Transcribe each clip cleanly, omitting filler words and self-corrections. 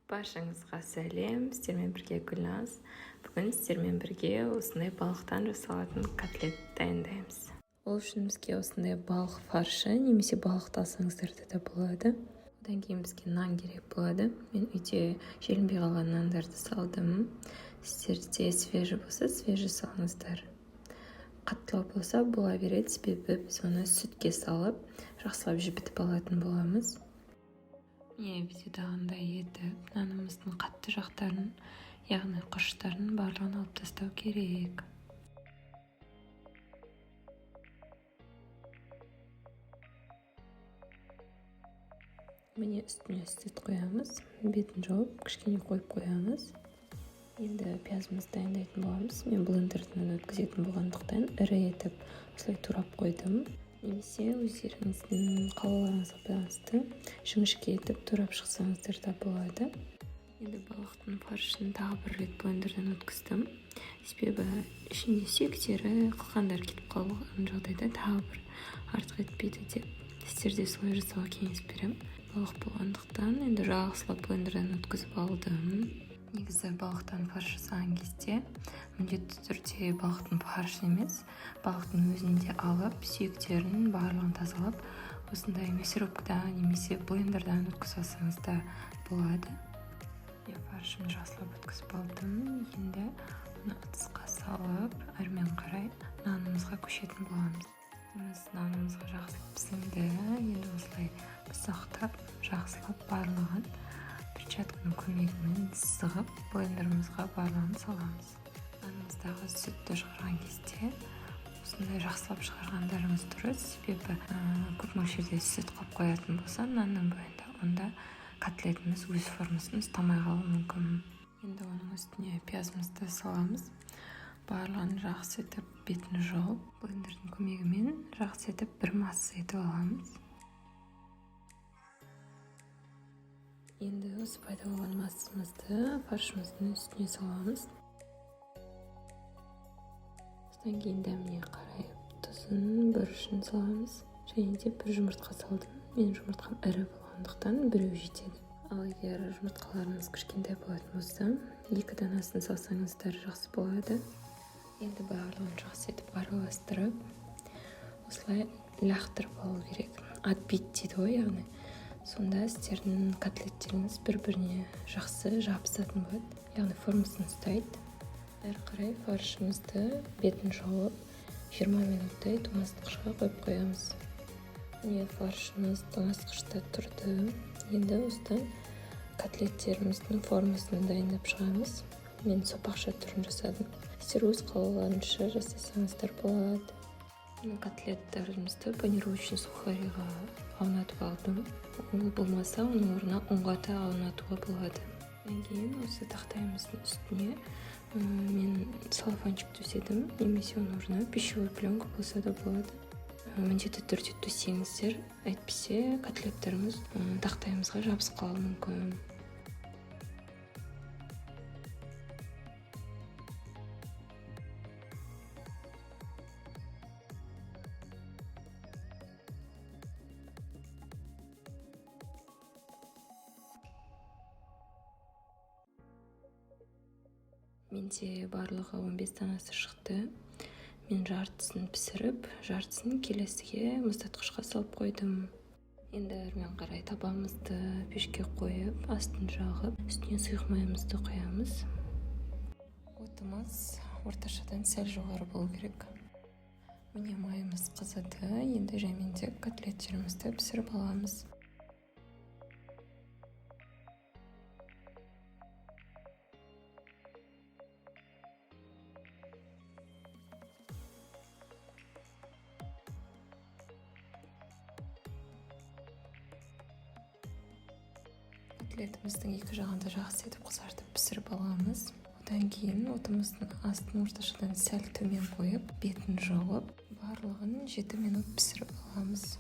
Баршаңызға сәлем, сіздермен бірге Гүлназ. Бүгін сіздермен бірге осындай балықтан жасалатын котлет дайындаймыз. Ол үшін бізге осындай балық фаршы немесе балықты алсаңыздар да болады. Одан кейін бізге нан керек болады. Мен үйде желінбей қалған нандарды салдым. Сіздерде свежий болса, свежий салыңыздар. Қаттылау болса бола береді, себебі біз оны сүтке салып, жақсылап жібітіп алатын боламыз. Міне видеодағындай етіп, нанымыздың қатты жақтарын, яғни құрыштарын барлығын алып тастау керек. Міне үстіне сүт қоямыз, бетін жауып, кішкене қойып қоямыз. Енді пиязымызды дайындайтын боламыз. Мен блендерден өткізетін болғандықтан ірі етіп осылай турап қойдым. Немесе өздеріңіздің қалауларыңызға байланысты жіңішке етіп турап шықсаңыздар да болады. Енді балықтың фаршын тағы бір рет блендерден өткіздім. Себебі ішінде сүйектері, қылқандар кетіп қалған жағдайда тағы бір артық етпейді деп сіздерде солай жасауға кеңес беремін. Балық болғандықтан енді жақсылап блендерден өткізіп алдым. Негізі балықтан фарш жасаған кезде міндетті түрде балықтың фаршы емес, балықтың өзін де алып, сүйектерін барлығын тазалап, осындай мясорубкада немесе блендердан өткізіп алсаңыз да болады. Я фаршымды жақсылап өткізіп алдым. Енді оны ыдысқа салып, әрмен қарай нанымызға көшетін боламыз. Нанымызға жақсылап пісіңді. Енді осылай ұсақтап, жақсылап барлығын перчатканың көмегімен сығып, блендерімізға барлығын саламыз. Нанымыздағы сүтті шығарған кезде осындай жақсылап шығарғандарыңыз дұрыс, себебі көп мөлшерде сүт қалып қоятын болса, нанның бойында, онда котлетіміз өз формасын ұстамай қалуы мүмкін. Енді оның үстіне пиязымызды саламыз. Барлығын жақсы етіп, бетін жауып, блендердің көмегімен жақсы етіп бір масса етіп аламыз. Енді осы пайда болған массамызды фаршымыздың үстіне саламыз. Содан кейін дәміне қарай тұзын, бұрышын саламыз. Және де бір жұмыртқа салдым. Мен жұмыртқам ірі болғандықтан біреу жетеді. Ал егер жұмыртқаларыңыз кішкентай болатын болса, 2 данасын салсаңыздар жақсы болады. Енді барлығын жақсы етіп араластырып, осылай лақтырып алу керек. Отбить дейді ғой, яғни. Сонда сіздердің котлеттеріңіз бір-біріне жақсы жабысатын болады, яғни формасын ұстайды. Әрі қарай фаршымызды бетін жауып 20 минуттай тоңазытқышқа қойып қоямыз. Міне фаршымыз тоңазытқышта тұрды. Енді осыдан котлеттеріміздің формасын дайындап шығамыз. Мен сопақша түрін жасадым. Сіздер өз қалауларыңызша жасасаңыздар болады. Котлеттерімізді панировочный сухариға аунатып алдым. Ол болмаса, оның орнына ұнға да аунатуға болады. Одан кейін осы тақтайымыздың үстіне мен салфанчик төседім, немесе оның орнына пищевой пленка болса да болады. Міндетті түрде төсеңіздер, әйтпесе котлеттеріміз тақтайымызға жабысып қалуы мүмкін. Менде барлығы 15 данасы шықты. Мен жартысын пісіріп, жартысын келесіге мұздатқышқа салып қойдым. Енді әрмен қарай табамызды пешке қойып, астын жағып, үстіне сұйық майымызды қоямыз. Отымыз орташадан сәл жоғары болу керек. Міне майымыз қызыды. Енді жәйменде котлеттерімізді пісіріп аламыз. Котлетіміздің екі жағында жақсы етіп қызартып пісіріп аламыз. Одан кейін отымыздың астын орташадан сәл төмен қойып, бетін жауып, барлығын 7 минут пісіріп аламыз.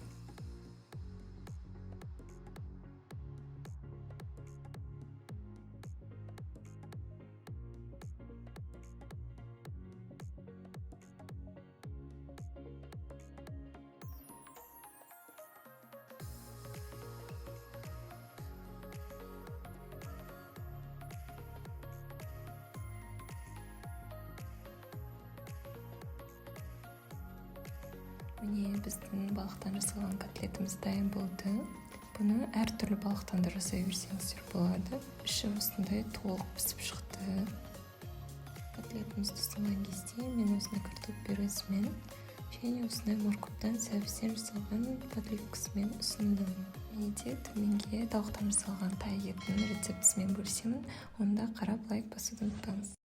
Міне біздің балықтан жасалған котлетіміз дайын болды. Бұны әртүрлі балықтан да жасай берсеңіздер болады. Іші осындай толық пісіп шықты. Котлетімізді жасаған кезде мен осындай картоп пюресімен және осындай морковтан сәбізден жасалған подливкасымен ұсындым. Және де төменге тауықтан жасалған тай етінің рецептісімен бөлісемін. Оны да қарап лайк басуды ұмытпаңыз.